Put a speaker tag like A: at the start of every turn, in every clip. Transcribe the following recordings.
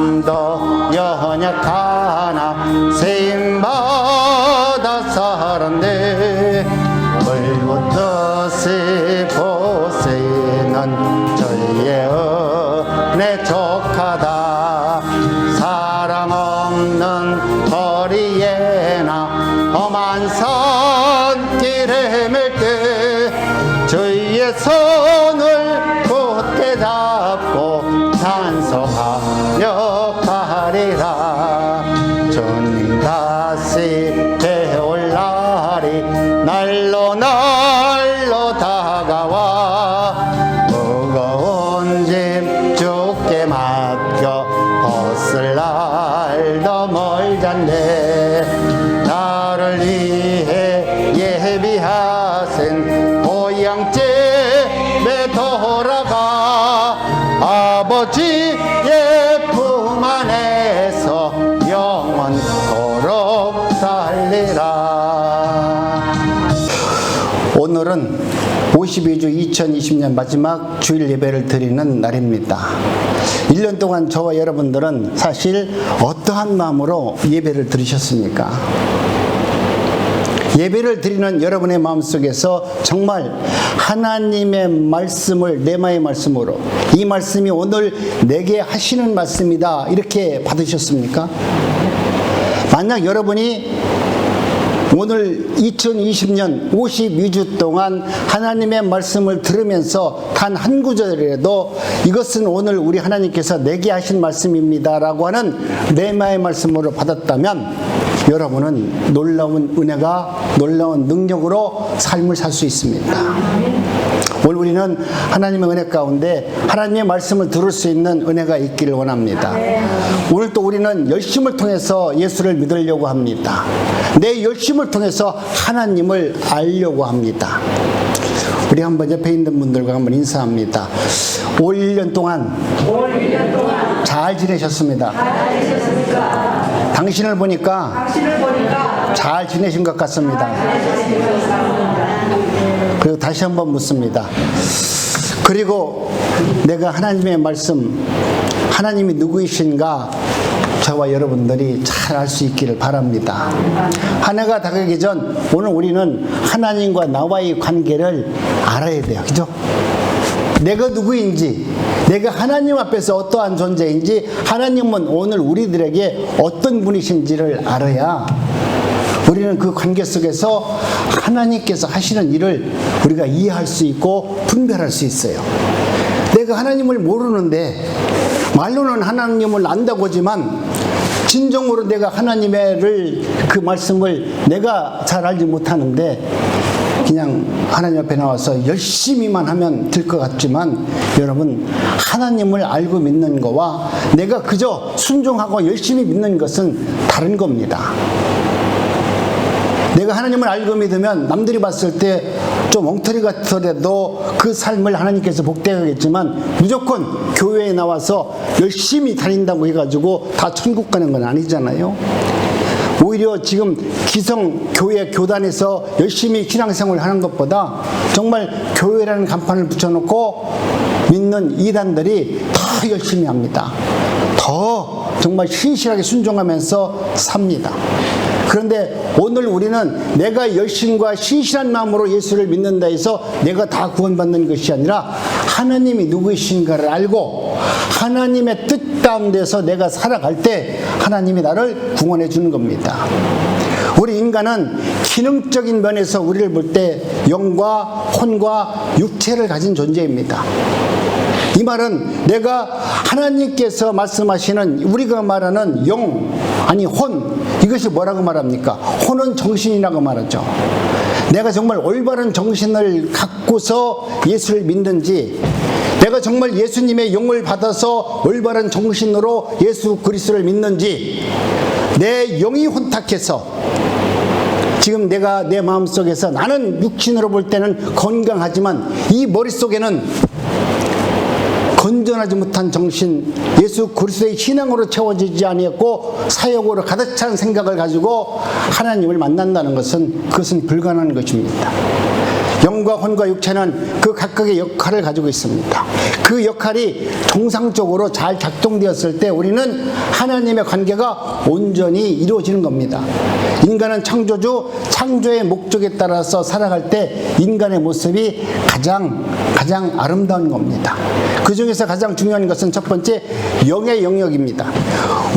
A: 마음도 연약하나 세임받아 살았네. 물고 뜻이 보세는 저의 은혜 족하다. 사랑 없는 거리에나 험한 산길에 맬 때 주의 손을 굳게 잡고 찬송하며 가리라. 주님 다시 배울 날이 날로 다가와 무거운 짐 주께 맡겨 벗을 날도 멀잖네. 나를 위해 예비하신 고향집에 돌아가 아버지의 품 안에서 영원토록 살리라. 오늘은 52주 2020년 마지막 주일 예배를 드리는 날입니다. 1년 동안 저와 여러분들은 사실 어떠한 마음으로 예배를 드리셨습니까? 예배를 드리는 여러분의 마음속에서 정말 하나님의 말씀을 내마의 말씀으로 이 말씀이 오늘 내게 하시는 말씀이다 이렇게 받으셨습니까? 만약 여러분이 오늘 2020년 52주 동안 하나님의 말씀을 들으면서 단 한 구절이라도 이것은 오늘 우리 하나님께서 내게 하신 말씀입니다 라고 하는 레마의 말씀으로 받았다면 여러분은 놀라운 은혜가 놀라운 능력으로 삶을 살 수 있습니다. 오늘 우리는 하나님의 은혜 가운데 하나님의 말씀을 들을 수 있는 은혜가 있기를 원합니다. 오늘 또 우리는 열심을 통해서 예수를 믿으려고 합니다. 내 열심을 통해서 하나님을 알려고 합니다. 우리 한번 옆에 있는 분들과 한번 인사합니다. 올 1년 동안 잘 지내셨습니다. 당신을 보니까 잘 지내신 것 같습니다. 그리고 다시 한번 묻습니다. 그리고 내가 하나님의 말씀, 하나님이 누구이신가 저와 여러분들이 잘 알 수 있기를 바랍니다. 한 해가 다가기 전 오늘 우리는 하나님과 나와의 관계를 알아야 돼요. 그죠? 내가 누구인지, 내가 하나님 앞에서 어떠한 존재인지, 하나님은 오늘 우리들에게 어떤 분이신지를 알아야 우리는 그 관계 속에서 하나님께서 하시는 일을 우리가 이해할 수 있고 분별할 수 있어요. 내가 하나님을 모르는데 말로는 하나님을 안다고 하지만 진정으로 내가 하나님의 그 말씀을 내가 잘 알지 못하는데 그냥 하나님 앞에 나와서 열심히만 하면 될 것 같지만 여러분 하나님을 알고 믿는 거와 내가 그저 순종하고 열심히 믿는 것은 다른 겁니다. 내가 하나님을 알고 믿으면 남들이 봤을 때 좀 엉터리 같더라도 그 삶을 하나님께서 복되겠지만 무조건 교회에 나와서 열심히 다닌다고 해가지고 다 천국 가는 건 아니잖아요. 오히려 지금 기성 교회 교단에서 열심히 신앙생활을 하는 것보다 정말 교회라는 간판을 붙여놓고 믿는 이단들이 더 열심히 합니다. 더 정말 신실하게 순종하면서 삽니다. 그런데 오늘 우리는 내가 열심과 신실한 마음으로 예수를 믿는다 해서 내가 다 구원받는 것이 아니라 하나님이 누구이신가를 알고 하나님의 뜻 가운데서 내가 살아갈 때 하나님이 나를 구원해 주는 겁니다. 우리 인간은 기능적인 면에서 우리를 볼 때 영과 혼과 육체를 가진 존재입니다. 이 말은 내가 하나님께서 말씀하시는 우리가 말하는 영, 아니 혼, 이것이 뭐라고 말합니까? 혼은 정신이라고 말하죠. 내가 정말 올바른 정신을 갖고서 예수를 믿는지, 내가 정말 예수님의 영을 받아서 올바른 정신으로 예수 그리스도를 믿는지, 내 영이 혼탁해서 지금 내가 내 마음속에서 나는 육신으로 볼 때는 건강하지만 이 머릿속에는 건전하지 못한 정신, 예수 그리스도의 신앙으로 채워지지 아니했고 사역으로 가득 찬 생각을 가지고 하나님을 만난다는 것은 그것은 불가능한 것입니다. 영과 혼과 육체는 그 각각의 역할을 가지고 있습니다. 그 역할이 정상적으로 잘 작동되었을 때 우리는 하나님의 관계가 온전히 이루어지는 겁니다. 인간은 창조주, 창조의 목적에 따라서 살아갈 때 인간의 모습이 가장 아름다운 겁니다. 그 중에서 가장 중요한 것은 첫 번째, 영의 영역입니다.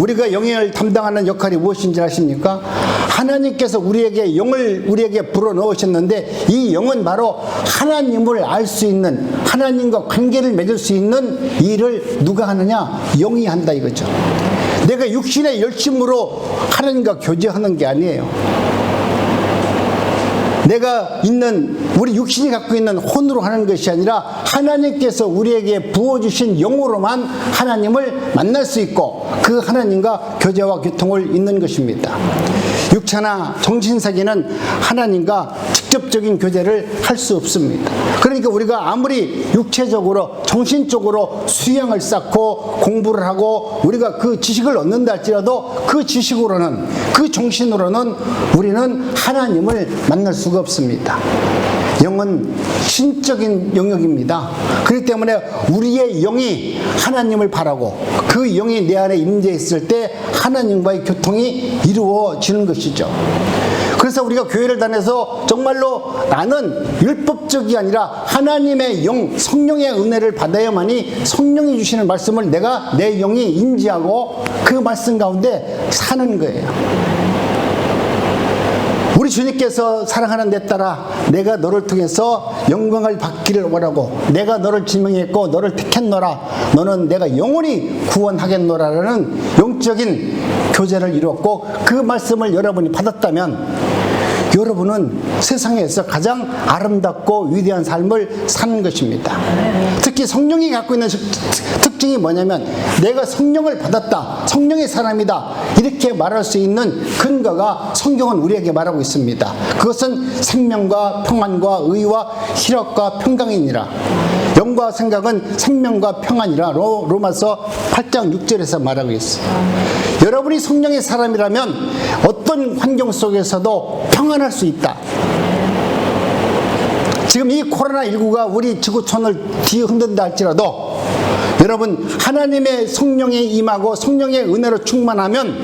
A: 우리가 영을 담당하는 역할이 무엇인지 아십니까? 하나님께서 우리에게 영을 우리에게 불어넣으셨는데 이 영은 바로 하나님을 알 수 있는, 하나님과 관계를 맺을 수 있는 일을 누가 하느냐? 영이 한다 이거죠. 내가 육신의 열심으로 하나님과 교제하는 게 아니에요. 내가 있는, 우리 육신이 갖고 있는 혼으로 하는 것이 아니라 하나님께서 우리에게 부어주신 영으로만 하나님을 만날 수 있고 그 하나님과 교제와 교통을 잇는 것입니다. 육체나 정신세계는 하나님과 직접적인 교제를 할 수 없습니다. 그러니까 우리가 아무리 육체적으로 정신적으로 수양을 쌓고 공부를 하고 우리가 그 지식을 얻는다 할지라도 그 지식으로는, 그 정신으로는 우리는 하나님을 만날 수가 없습니다. 영은 신적인 영역입니다. 그렇기 때문에 우리의 영이 하나님을 바라고 그 영이 내 안에 임재했을 때 하나님과의 교통이 이루어지는 것이죠. 그래서 우리가 교회를 다녀서 정말로 나는 율법적이 아니라 하나님의 영, 성령의 은혜를 받아야만이 성령이 주시는 말씀을 내가 내 영이 인지하고 그 말씀 가운데 사는 거예요. 우리 주님께서 사랑하는 내 딸아, 내가 너를 통해서 영광을 받기를 원하고 내가 너를 지명했고 너를 택했노라, 너는 내가 영원히 구원하겠노라라는 영적인 교제를 이루었고 그 말씀을 여러분이 받았다면 여러분은 세상에서 가장 아름답고 위대한 삶을 사는 것입니다. 특히 성령이 갖고 있는 특징이 뭐냐면 내가 성령을 받았다, 성령의 사람이다 이렇게 말할 수 있는 근거가 성경은 우리에게 말하고 있습니다. 그것은 생명과 평안과 의와 희락과 평강이니라. 영과 생각은 생명과 평안이라. 로마서 8장 6절에서 말하고 있어요. 여러분이 성령의 사람이라면 어떤 환경 속에서도 평안할 수 있다. 지금 이 코로나19가 우리 지구촌을 뒤흔든다 할지라도 여러분 하나님의 성령에 임하고 성령의 은혜로 충만하면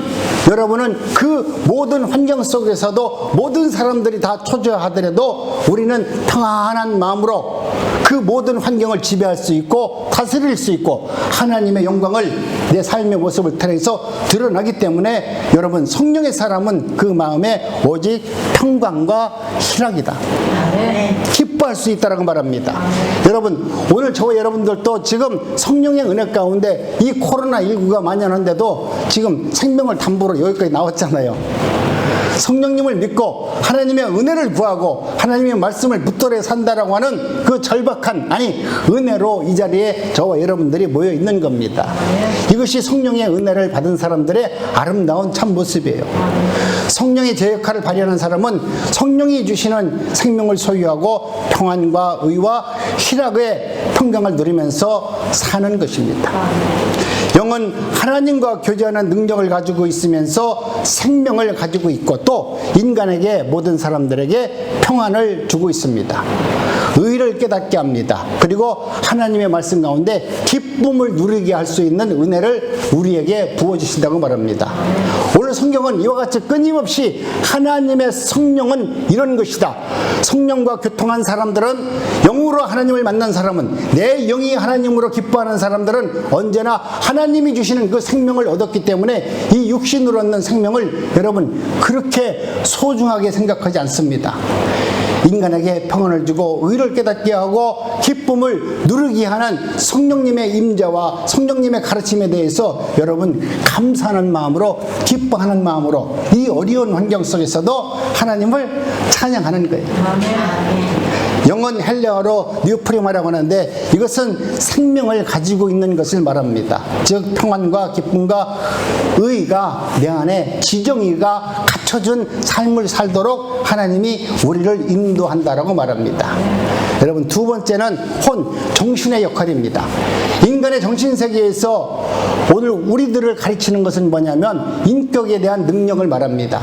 A: 여러분은 그 모든 환경 속에서도 모든 사람들이 다 초조하더라도 우리는 평안한 마음으로 그 모든 환경을 지배할 수 있고 다스릴 수 있고 하나님의 영광을 내 삶의 모습을 통해서 드러나기 때문에 여러분 성령의 사람은 그 마음에 오직 평강과 희락이다. 기뻐할 수 있다라고 말합니다. 여러분 오늘 저와 여러분들도 지금 성령의 은혜 가운데 이 코로나19가 만연한데도 지금 생명을 담보로 여기까지 나왔잖아요. 성령님을 믿고 하나님의 은혜를 구하고 하나님의 말씀을 붙들어 산다라고 하는 그 절박한, 아니 은혜로 이 자리에 저와 여러분들이 모여 있는 겁니다. 이것이 성령의 은혜를 받은 사람들의 아름다운 참 모습이에요. 성령의 제 역할을 발휘하는 사람은 성령이 주시는 생명을 소유하고 평안과 의와 희락의 평강을 누리면서 사는 것입니다. 영은 하나님과 교제하는 능력을 가지고 있으면서 생명을 가지고 있고 또 인간에게, 모든 사람들에게 평안을 주고 있습니다. 의를 깨닫게 합니다. 그리고 하나님의 말씀 가운데 기쁨을 누리게 할 수 있는 은혜를 우리에게 부어주신다고 말합니다. 오늘 성경은 이와 같이 끊임없이 하나님의 성령은 이런 것이다. 성령과 교통한 사람들은, 영으로 하나님을 만난 사람은, 내 영이 하나님으로 기뻐하는 사람들은 언제나 하나님이 주시는 그 생명을 얻었기 때문에 이 육신으로 얻는 생명을 여러분 그렇게 소중하게 생각하지 않습니다. 인간에게 평안을 주고 의를 깨닫게 하고 기쁨을 누리게 하는 성령님의 임재와 성령님의 가르침에 대해서 여러분 감사하는 마음으로, 기뻐하는 마음으로 이 어려운 환경 속에서도 하나님을 찬양하는 거예요. 영은 헬레어로 뉴프리마라고 하는데 이것은 생명을 가지고 있는 것을 말합니다. 즉 평안과 기쁨과 의가 내 안에 지정의가 갖춰준 삶을 살도록 하나님이 우리를 인도한다라고 말합니다. 여러분 두 번째는 혼, 정신의 역할입니다. 인간의 정신세계에서 오늘 우리들을 가르치는 것은 뭐냐면 인격에 대한 능력을 말합니다.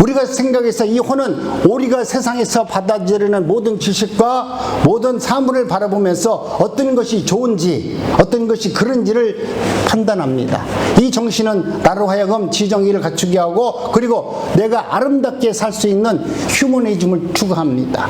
A: 우리가 생각해서 이 혼은 우리가 세상에서 받아들이는 모든 지식과 모든 사물을 바라보면서 어떤 것이 좋은지 어떤 것이 그런지를 판단합니다. 이 정신은 나로 하여금 지정의를 갖추게 하고 그리고 내가 아름답게 살 수 있는 휴머니즘을 추구합니다.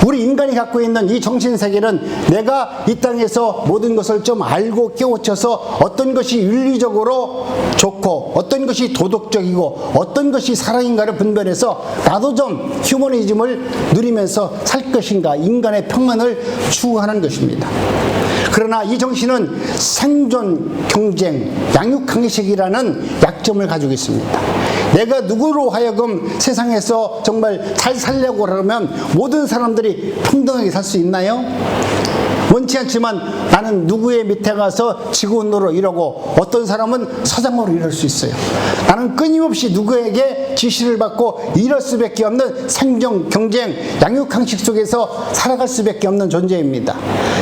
A: 우리 인간이 갖고 있는 이 정신세계는 내가 이 땅에서 모든 것을 좀 알고 깨우쳐서 어떤 것이 윤리적으로 좋고 어떤 것이 도덕적이고 어떤 것이 사랑인가를 분별해서 나도 좀 휴머니즘을 누리면서 살 것인가, 인간의 평안을 추구하는 것입니다. 그러나 이 정신은 생존, 경쟁, 양육강식이라는 약점을 가지고 있습니다. 내가 누구로 하여금 세상에서 정말 잘 살려고 그러면 모든 사람들이 평등하게 살 수 있나요? 원치 않지만 나는 누구의 밑에 가서 직원으로 일하고 어떤 사람은 사장으로 일할 수 있어요. 나는 끊임없이 누구에게 지시를 받고 일할 수밖에 없는 생존, 경쟁, 양육강식 속에서 살아갈 수밖에 없는 존재입니다.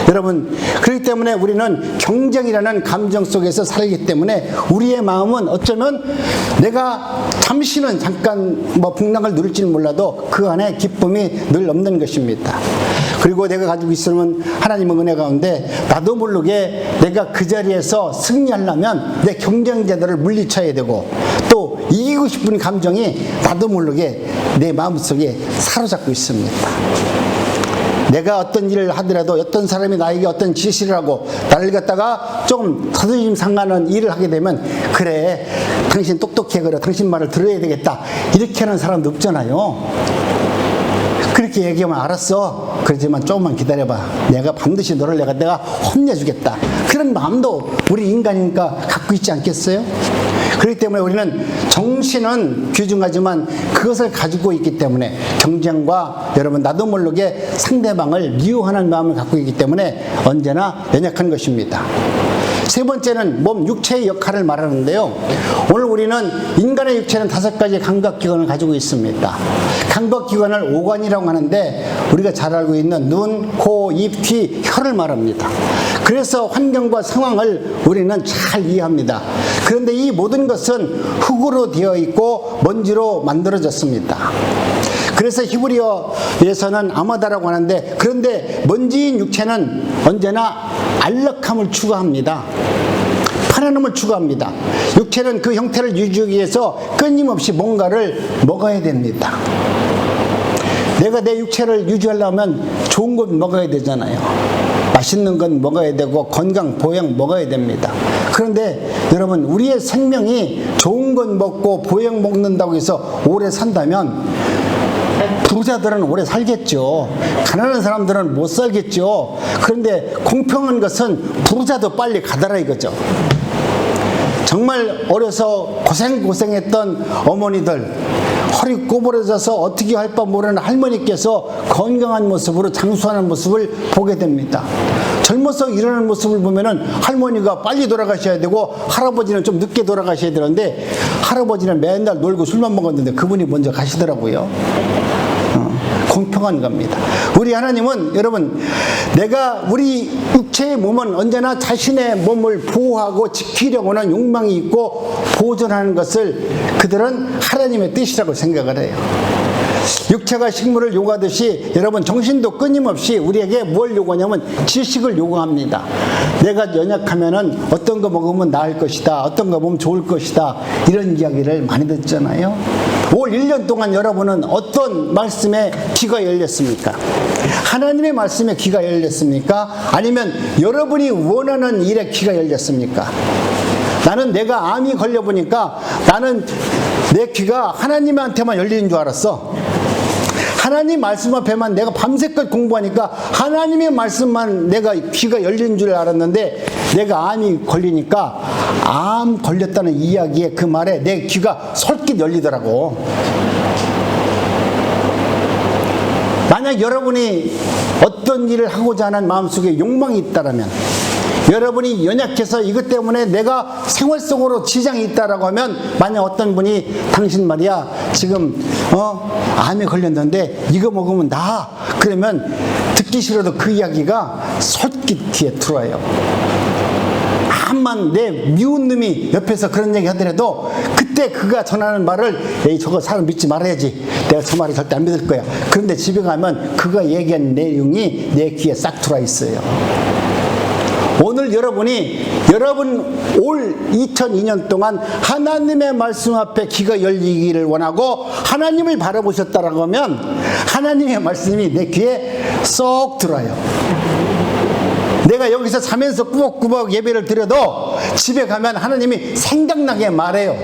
A: 여러분, 그렇기 때문에 우리는 경쟁이라는 감정 속에서 살기 때문에 우리의 마음은 어쩌면 내가 잠시는 잠깐 풍랑을 누릴지는 몰라도 그 안에 기쁨이 늘 없는 것입니다. 그리고 내가 가지고 있으면 하나님의 은혜 가운데 나도 모르게 내가 그 자리에서 승리하려면 내 경쟁자들을 물리쳐야 되고 또 이기고 싶은 감정이 나도 모르게 내 마음속에 사로잡고 있습니다. 내가 어떤 일을 하더라도 어떤 사람이 나에게 어떤 지시를 하고 나를 갖다가 좀 자존심 상하는 일을 하게 되면 그래 당신 똑똑해 그래 당신 말을 들어야 되겠다 이렇게 하는 사람도 없잖아요. 그렇게 얘기하면 알았어. 그렇지만 조금만 기다려봐. 내가 반드시 너를 내가 혼내주겠다. 그런 마음도 우리 인간이니까 갖고 있지 않겠어요? 그렇기 때문에 우리는 정신은 귀중하지만 그것을 가지고 있기 때문에 경쟁과 여러분 나도 모르게 상대방을 미워하는 마음을 갖고 있기 때문에 언제나 연약한 것입니다. 세 번째는 몸, 육체의 역할을 말하는데요. 오늘 우리는 인간의 육체는 5가지 감각기관을 가지고 있습니다. 감각기관을 오관이라고 하는데 우리가 잘 알고 있는 눈, 코, 입, 귀, 혀를 말합니다. 그래서 환경과 상황을 우리는 잘 이해합니다. 그런데 이 모든 것은 흙으로 되어 있고 먼지로 만들어졌습니다. 그래서 히브리어에서는 아마다라고 하는데 그런데 먼지인 육체는 언제나 안락함을 추구합니다. 편안함을 추구합니다. 육체는 그 형태를 유지하기 위해서 끊임없이 뭔가를 먹어야 됩니다. 내가 내 육체를 유지하려면 좋은 것 먹어야 되잖아요. 맛있는 건 먹어야 되고 건강, 보양 먹어야 됩니다. 그런데 여러분 우리의 생명이 좋은 것 먹고 보양 먹는다고 해서 오래 산다면 부자들은 오래 살겠죠. 가난한 사람들은 못 살겠죠. 그런데 공평한 것은 부자도 빨리 가더라 이거죠. 정말 어려서 고생했던 어머니들 허리 꼬부러져서 어떻게 할 바 모르는 할머니께서 건강한 모습으로 장수하는 모습을 보게 됩니다. 젊어서 일어나는 모습을 보면은 할머니가 빨리 돌아가셔야 되고 할아버지는 좀 늦게 돌아가셔야 되는데 할아버지는 맨날 놀고 술만 먹었는데 그분이 먼저 가시더라고요. 공평한 겁니다. 우리 하나님은 여러분 내가 우리 육체의 몸은 언제나 자신의 몸을 보호하고 지키려고 하는 욕망이 있고 보존하는 것을 그들은 하나님의 뜻이라고 생각을 해요. 육체가 식물을 요구하듯이 여러분 정신도 끊임없이 우리에게 뭘 요구하냐면 지식을 요구합니다. 내가 연약하면은 어떤 거 먹으면 나을 것이다. 어떤 거 먹으면 좋을 것이다. 이런 이야기를 많이 듣잖아요. 올 1년 동안 여러분은 어떤 말씀에 귀가 열렸습니까? 하나님의 말씀에 귀가 열렸습니까? 아니면 여러분이 원하는 일에 귀가 열렸습니까? 나는 내가 암이 걸려보니까 나는 내 귀가 하나님한테만 열리는 줄 알았어. 하나님 말씀 앞에만 내가 밤새껏 공부하니까 하나님의 말씀만 내가 귀가 열린 줄 알았는데 내가 암이 걸리니까 암 걸렸다는 이야기에 그 말에 내 귀가 솔깃 열리더라고. 만약 여러분이 어떤 일을 하고자 하는 마음속에 욕망이 있다라면 여러분이 연약해서 이것 때문에 내가 생활 속으로 지장이 있다라고 하면 만약 어떤 분이 당신 말이야 지금 암에 걸렸는데 이거 먹으면 나아 그러면 듣기 싫어도 그 이야기가 솔깃 귀에 들어와요. 암만 내 미운 놈이 옆에서 그런 얘기 하더라도 그때 그때 그가 전하는 말을 에이 저거 사람 믿지 말아야지, 내가 저 말을 절대 안 믿을 거야. 그런데 집에 가면 그가 얘기한 내용이 내 귀에 싹 들어와 있어요. 오늘 여러분 올 2002년 동안 하나님의 말씀 앞에 귀가 열리기를 원하고 하나님을 바라보셨다라고 하면 하나님의 말씀이 내 귀에 쏙 들어와요. 내가 여기서 자면서 꾸벅꾸벅 예배를 드려도 집에 가면 하나님이 생각나게 말해요.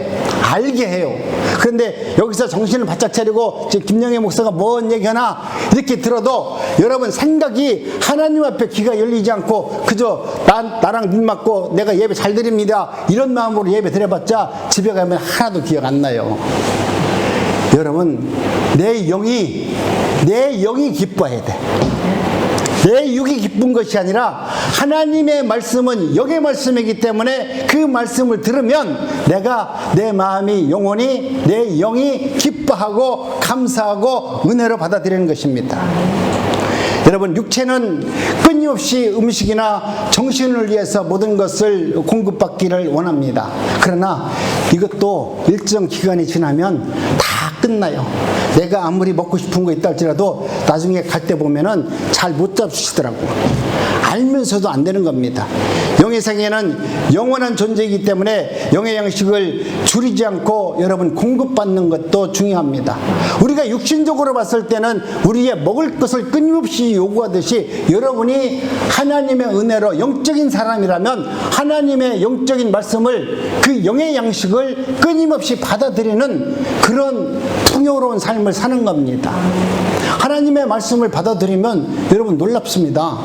A: 알게 해요. 그런데 여기서 정신을 바짝 차리고 김영애 목사가 뭔 얘기하나 이렇게 들어도 여러분 생각이 하나님 앞에 귀가 열리지 않고 그저 나랑 눈 맞고 내가 예배 잘 드립니다 이런 마음으로 예배 드려봤자 집에 가면 하나도 기억 안 나요. 여러분 내 영이 기뻐해야 돼. 내 육이 기쁜 것이 아니라 하나님의 말씀은 영의 말씀이기 때문에 그 말씀을 들으면 내 마음이 영원히 내 영이 기뻐하고 감사하고 은혜로 받아들이는 것입니다. 여러분 육체는 끊임없이 음식이나 정신을 위해서 모든 것을 공급받기를 원합니다. 그러나 이것도 일정 기간이 지나면 다 끝나요. 내가 아무리 먹고 싶은 거 있다 할지라도 나중에 갈 때 보면은 잘 못 잡수시더라고. 알면서도 안 되는 겁니다. 영의 세계는 영원한 존재이기 때문에 영의 양식을 줄이지 않고 여러분 공급받는 것도 중요합니다. 우리가 육신적으로 봤을 때는 우리의 먹을 것을 끊임없이 요구하듯이 여러분이 하나님의 은혜로 영적인 사람이라면 하나님의 영적인 말씀을 그 영의 양식을 끊임없이 받아들이는 그런 풍요로운 삶을 사는 겁니다. 하나님의 말씀을 받아들이면 여러분 놀랍습니다.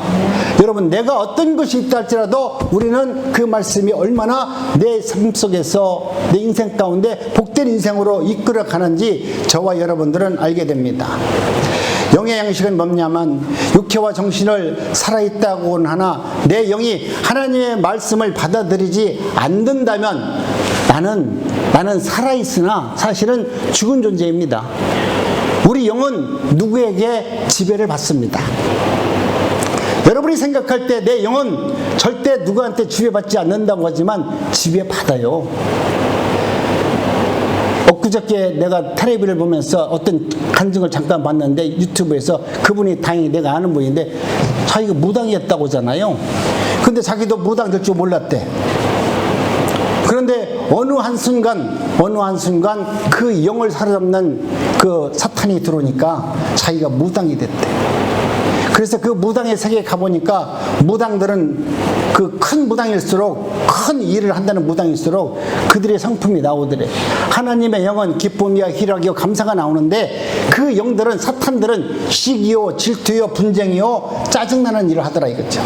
A: 여러분 내가 어떤 것이 있다 할지라도 우리는 그 말씀이 얼마나 내 삶 속에서 내 인생 가운데 복된 인생으로 이끌어 가는지 저와 여러분들은 알게 됩니다. 영의 양식은 뭐냐면 육체와 정신을 살아있다고는 하나 내 영이 하나님의 말씀을 받아들이지 않는다면 나는 살아있으나 사실은 죽은 존재입니다. 우리 영은 누구에게 지배를 받습니다. 여러분이 생각할 때 내 영은 절대 누구한테 지배받지 않는다고 하지만 지배받아요. 엊그저께 내가 텔레비를 보면서 어떤 간증을 잠깐 봤는데 유튜브에서 그분이 다행히 내가 아는 분인데 자기가 무당이었다고 하잖아요. 근데 자기도 무당 될 줄 몰랐대. 그런데 어느 한순간 그 영을 사로잡는 그 사탄이 들어오니까 자기가 무당이 됐대. 그래서 그 무당의 세계에 가보니까 무당들은 그 큰 무당일수록 큰 일을 한다는 무당일수록 그들의 상품이 나오더래. 하나님의 영은 기쁨이요 희락이요 감사가 나오는데 그 영들은 사탄들은 시기요 질투요 분쟁이요 짜증나는 일을 하더라 이거죠.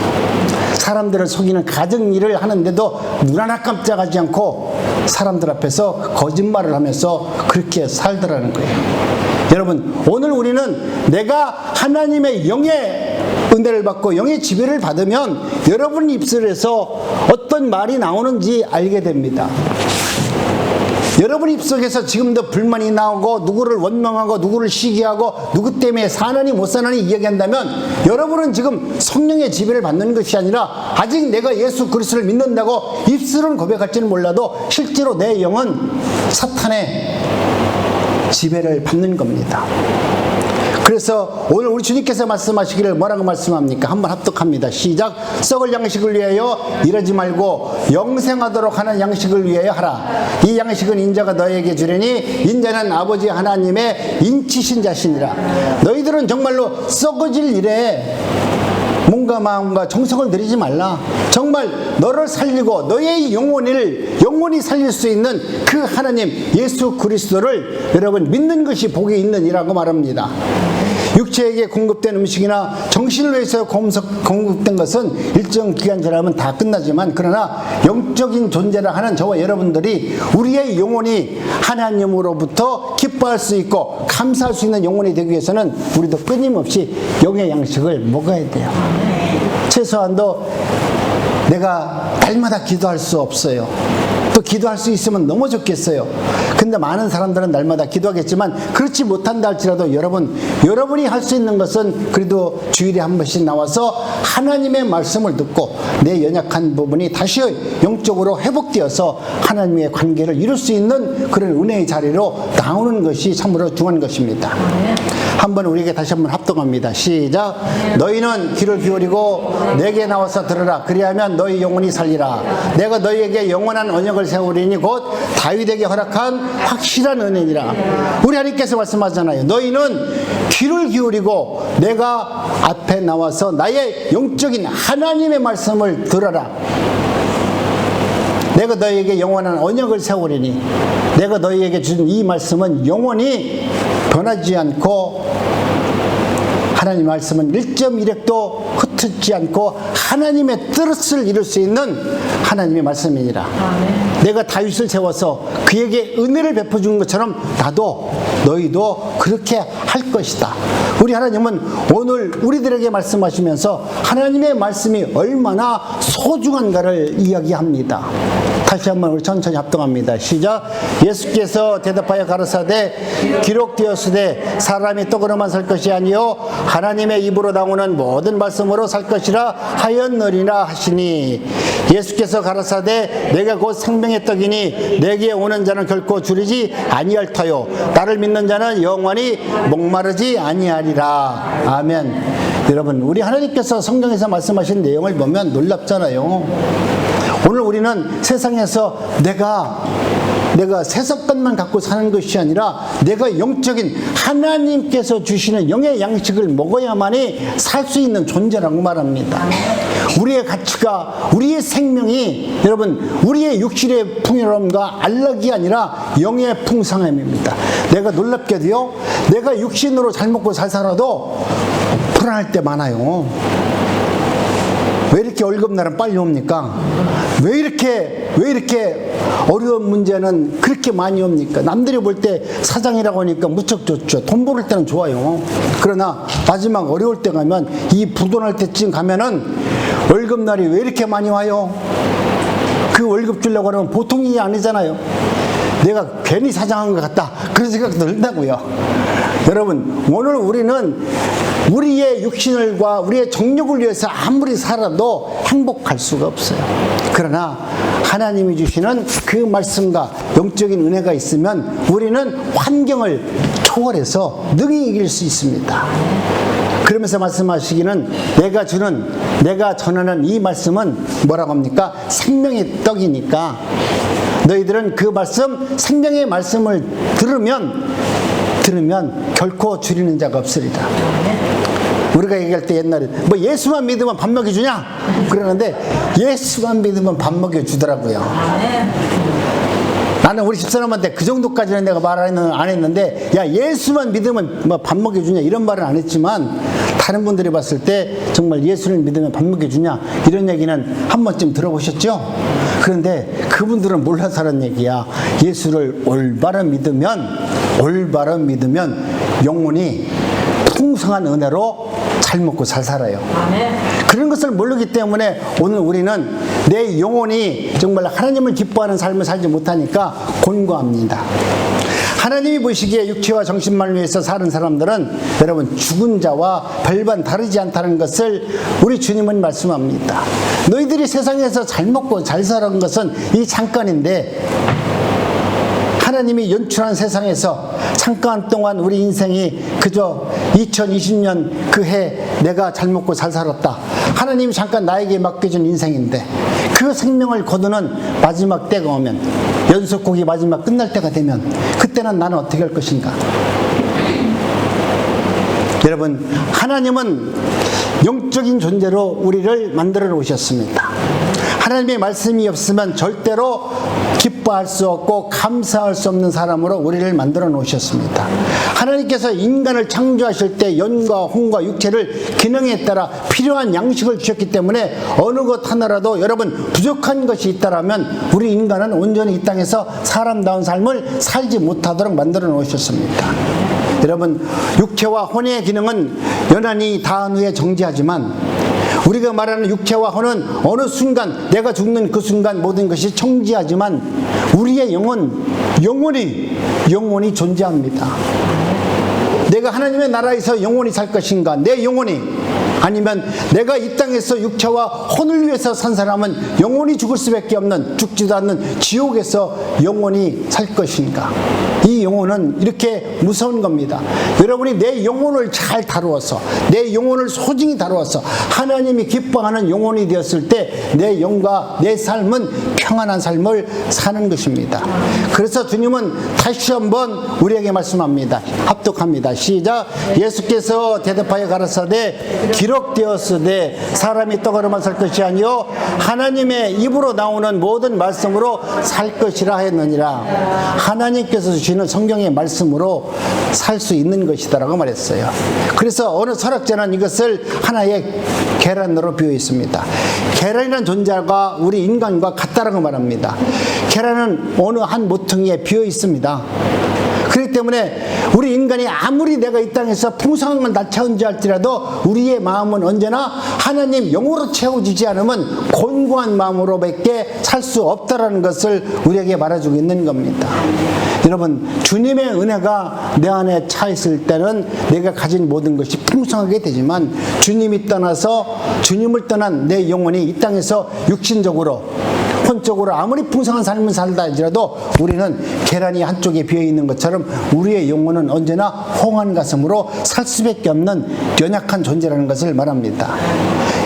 A: 사람들을 속이는 가정 일을 하는데도 눈 하나 깜짝하지 않고 사람들 앞에서 거짓말을 하면서 그렇게 살더라는 거예요. 여러분 오늘 우리는 내가 하나님의 영의 은혜를 받고 영의 지배를 받으면 여러분 입술에서 어떤 말이 나오는지 알게 됩니다. 여러분 입속에서 지금도 불만이 나오고 누구를 원망하고 누구를 시기하고 누구 때문에 사느니 못 사느니 이야기한다면 여러분은 지금 성령의 지배를 받는 것이 아니라 아직 내가 예수 그리스도를 믿는다고 입술은 고백할지는 몰라도 실제로 내 영은 사탄의 지배를 받는 겁니다. 그래서 오늘 우리 주님께서 말씀하시기를 뭐라고 말씀합니까? 한번 합독합니다. 시작. 썩을 양식을 위하여 이러지 말고 영생하도록 하는 양식을 위하여 하라. 이 양식은 인자가 너에게 주려니 인자는 아버지 하나님의 인치신 자신이라. 너희들은 정말로 썩어질 일에 몸과 마음과 정성을 들이지 말라. 정말 너를 살리고 너의 영혼이 살릴 수 있는 그 하나님 예수 그리스도를 여러분 믿는 것이 복이 있는 이라고 말합니다. 육체에게 공급된 음식이나 정신을 위해서 공급된 것은 일정 기간 지나면 다 끝나지만 그러나 영적인 존재라 하는 저와 여러분들이 우리의 영혼이 하나님으로부터 기뻐할 수 있고 감사할 수 있는 영혼이 되기 위해서는 우리도 끊임없이 영의 양식을 먹어야 돼요. 최소한도 내가 날마다 기도할 수 없어요. 또 기도할 수 있으면 너무 좋겠어요. 근데 많은 사람들은 날마다 기도하겠지만 그렇지 못한다 할지라도 여러분이 할 수 있는 것은 그래도 주일에 한 번씩 나와서 하나님의 말씀을 듣고 내 연약한 부분이 다시 영적으로 회복되어서 하나님의 관계를 이룰 수 있는 그런 은혜의 자리로 나오는 것이 참으로 중요한 것입니다. 한번 우리에게 다시 한번 합동합니다. 시작. 너희는 귀를 기울이고 내게 나와서 들으라. 그리하면 너희 영혼이 살리라. 내가 너희에게 영원한 언약을 세우리니 곧 다윗에게 허락한 확실한 은혜니라. 우리 하나님께서 말씀하잖아요. 너희는 귀를 기울이고 내가 앞에 나와서 나의 영적인 하나님의 말씀을 들어라. 내가 너희에게 영원한 언약을 세우리니 내가 너희에게 준 이 말씀은 영원히 변하지 않고 하나님 말씀은 1.1핵도 흩어지지 않고 하나님의 뜻을 이룰 수 있는 하나님의 말씀이니라. 아멘. 내가 다윗을 세워서 그에게 은혜를 베풀어준 것처럼 나도 너희도 그렇게 할 것이다. 우리 하나님은 오늘 우리들에게 말씀하시면서 하나님의 말씀이 얼마나 소중한가를 이야기합니다. 다시 한번 우리 천천히 합동합니다. 시작. 예수께서 대답하여 가라사대 기록되었으되 사람이 떡으로만 살 것이 아니요 하나님의 입으로 나오는 모든 말씀으로 살 것이라 하였느니라 하시니 예수께서 가라사대 내가 곧 생명의 떡이니 내게 오는 자는 결코 줄이지 아니할 터요 나를 믿는 자는 영원히 목마르지 아니하리라. 아멘. 여러분 우리 하나님께서 성경에서 말씀하신 내용을 보면 놀랍잖아요. 오늘 우리는 세상에서 내가 세상 것만 갖고 사는 것이 아니라 내가 영적인 하나님께서 주시는 영의 양식을 먹어야만이 살 수 있는 존재라고 말합니다. 우리의 가치가 우리의 생명이 여러분 우리의 육신의 풍요로움과 안락이 아니라 영의 풍성함입니다. 내가 놀랍게도요 내가 육신으로 잘 먹고 잘 살아도 불안할 때 많아요. 왜 이렇게 월급날은 빨리 옵니까? 왜 이렇게 어려운 문제는 그렇게 많이 옵니까? 남들이 볼 때 사장이라고 하니까 무척 좋죠. 돈 벌을 때는 좋아요. 그러나 마지막 어려울 때 가면 이 부도날 때쯤 가면은 월급날이 왜 이렇게 많이 와요? 그 월급 주려고 하면 보통 일이 아니잖아요. 내가 괜히 사장한 것 같다. 그런 생각도 든다고요. 여러분 오늘 우리는 우리의 육신과 우리의 정욕을 위해서 아무리 살아도 행복할 수가 없어요. 그러나 하나님이 주시는 그 말씀과 영적인 은혜가 있으면 우리는 환경을 초월해서 능히 이길 수 있습니다. 그러면서 말씀하시기는 내가 전하는 이 말씀은 뭐라고 합니까? 생명의 떡이니까 너희들은 그 말씀 생명의 말씀을 들으면 결코 줄이는 자가 없으리라. 우리가 얘기할 때 옛날에 뭐 예수만 믿으면 밥 먹여주냐? 그러는데 예수만 믿으면 밥 먹여주더라고요. 나는 우리 집사람한테 그 정도까지는 내가 안 했는데 야 예수만 믿으면 뭐 밥 먹여주냐 이런 말은 안 했지만 다른 분들이 봤을 때 정말 예수를 믿으면 밥 먹여주냐 이런 얘기는 한 번쯤 들어보셨죠? 그런데 그분들은 몰라서 하는 얘기야. 예수를 올바른 믿으면 영혼이 풍성한 은혜로 잘 먹고 잘 살아요. 그런 것을 모르기 때문에 오늘 우리는 내 영혼이 정말 하나님을 기뻐하는 삶을 살지 못하니까 곤고합니다. 하나님이 보시기에 육체와 정신만을 위해서 사는 사람들은 여러분 죽은 자와 별반 다르지 않다는 것을 우리 주님은 말씀합니다. 너희들이 세상에서 잘 먹고 잘 사는 것은 이 잠깐인데 하나님이 연출한 세상에서 잠깐 동안 우리 인생이 그저 2020년 그 해 내가 잘 먹고 잘 살았다. 하나님이 잠깐 나에게 맡겨준 인생인데 그 생명을 거두는 마지막 때가 오면 연속곡이 마지막 끝날 때가 되면 그때는 나는 어떻게 할 것인가? 여러분 하나님은 영적인 존재로 우리를 만들어 놓으셨습니다. 하나님의 말씀이 없으면 절대로 기뻐할 수 없고 감사할 수 없는 사람으로 우리를 만들어 놓으셨습니다. 하나님께서 인간을 창조하실 때 연과 혼과 육체를 기능에 따라 필요한 양식을 주셨기 때문에 어느 것 하나라도 여러분 부족한 것이 있다라면 우리 인간은 온전히 이 땅에서 사람다운 삶을 살지 못하도록 만들어 놓으셨습니다. 여러분 육체와 혼의 기능은 연한이 다한 후에 정지하지만 우리가 말하는 육체와 혼은 어느 순간, 내가 죽는 그 순간 모든 것이 청지하지만 우리의 영은 영원히 존재합니다. 내가 하나님의 나라에서 영원히 살 것인가, 내 영혼이, 아니면 내가 이 땅에서 육체와 혼을 위해서 산 사람은 영원히 죽을 수밖에 없는, 죽지도 않는 지옥에서 영원히 살 것인가. 이 영혼은 이렇게 무서운 겁니다. 여러분이 내 영혼을 잘 다루어서, 내 영혼을 소중히 다루어서 하나님이 기뻐하는 영혼이 되었을 때 내 영과 내 삶은 평안한 삶을 사는 것입니다. 그래서 주님은 다시 한번 우리에게 말씀합니다. 합독합니다. 시작. 예수께서 대답하여 가라사대 기록되었으되 사람이 떡으로만 살 것이 아니요 하나님의 입으로 나오는 모든 말씀으로 살 것이라 했느니라. 하나님께서 주시는 성경의 말씀으로 살 수 있는 것이다라고 말했어요. 그래서 어느 철학자는 이것을 하나의 계란으로 비유했습니다. 계란이라는 존재가 우리 인간과 같다라고 말합니다. 계란은 어느 한 모퉁이에 비어 있습니다. 그렇기 때문에 우리 인간이 아무리 내가 이 땅에서 풍성한 걸 다 채운지 할지라도 우리의 마음은 언제나 하나님 영으로 채워지지 않으면 곤고한 마음으로밖에 살 수 없다라는 것을 우리에게 말해주고 있는 겁니다. 여러분, 주님의 은혜가 내 안에 차 있을 때는 내가 가진 모든 것이 풍성하게 되지만 주님이 떠나서, 주님을 떠난 내 영혼이 이 땅에서 육신적으로, 혼적으로 아무리 풍성한 삶을 살다 할지라도 우리는 계란이 한쪽에 비어있는 것처럼 우리의 영혼은 언제나 홍한 가슴으로 살 수밖에 없는 연약한 존재라는 것을 말합니다.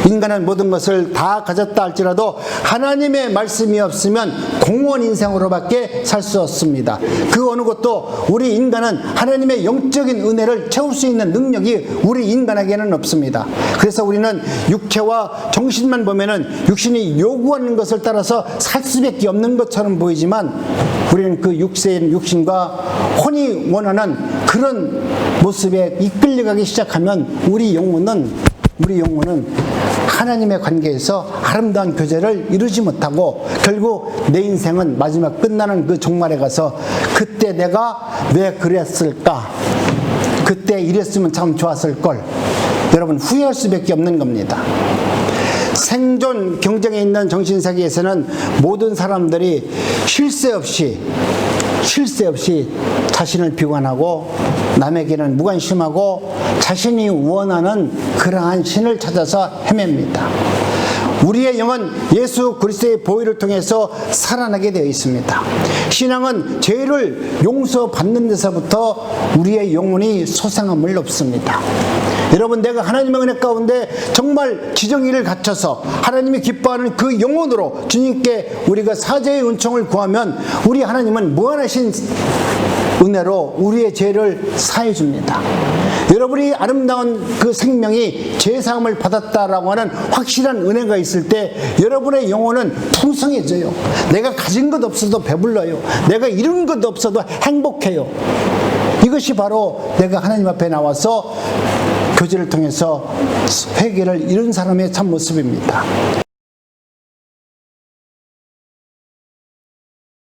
A: 인간은 모든 것을 다 가졌다 할지라도 하나님의 말씀이 없으면 공허한 인생으로밖에 살 수 없습니다. 그 어느 것도 우리 인간은 하나님의 영적인 은혜를 채울 수 있는 능력이 우리 인간에게는 없습니다. 그래서 우리는 육체와 정신만 보면은 육신이 요구하는 것을 따라서 살 수밖에 없는 것처럼 보이지만 우리는 그 육신과 혼이 원하는 그런 모습에 이끌려가기 시작하면 우리 영혼은 하나님의 관계에서 아름다운 교제를 이루지 못하고 결국 내 인생은 마지막 끝나는 그 종말에 가서 그때 내가 왜 그랬을까? 그때 이랬으면 참 좋았을걸. 여러분, 후회할 수밖에 없는 겁니다. 생존 경쟁에 있는 정신세계에서는 모든 사람들이 쉴 새 없이 자신을 비관하고 남에게는 무관심하고 자신이 원하는 그러한 신을 찾아서 헤맵니다. 우리의 영은 예수 그리스도의 보혈을 통해서 살아나게 되어 있습니다. 신앙은 죄를 용서받는 데서부터 우리의 영혼이 소생함을 얻습니다. 여러분, 내가 하나님의 은혜 가운데 정말 지정의를 갖춰서 하나님이 기뻐하는 그 영혼으로 주님께 우리가 사죄의 은총을 구하면 우리 하나님은 무한하신 은혜로 우리의 죄를 사해 줍니다. 여러분이 아름다운 그 생명이 죄사함을 받았다라고 하는 확실한 은혜가 있을 때 여러분의 영혼은 풍성해져요. 내가 가진 것 없어도 배불러요. 내가 이룬 것 없어도 행복해요. 이것이 바로 내가 하나님 앞에 나와서 교제를 통해서 회개를 이룬 사람의 참 모습입니다.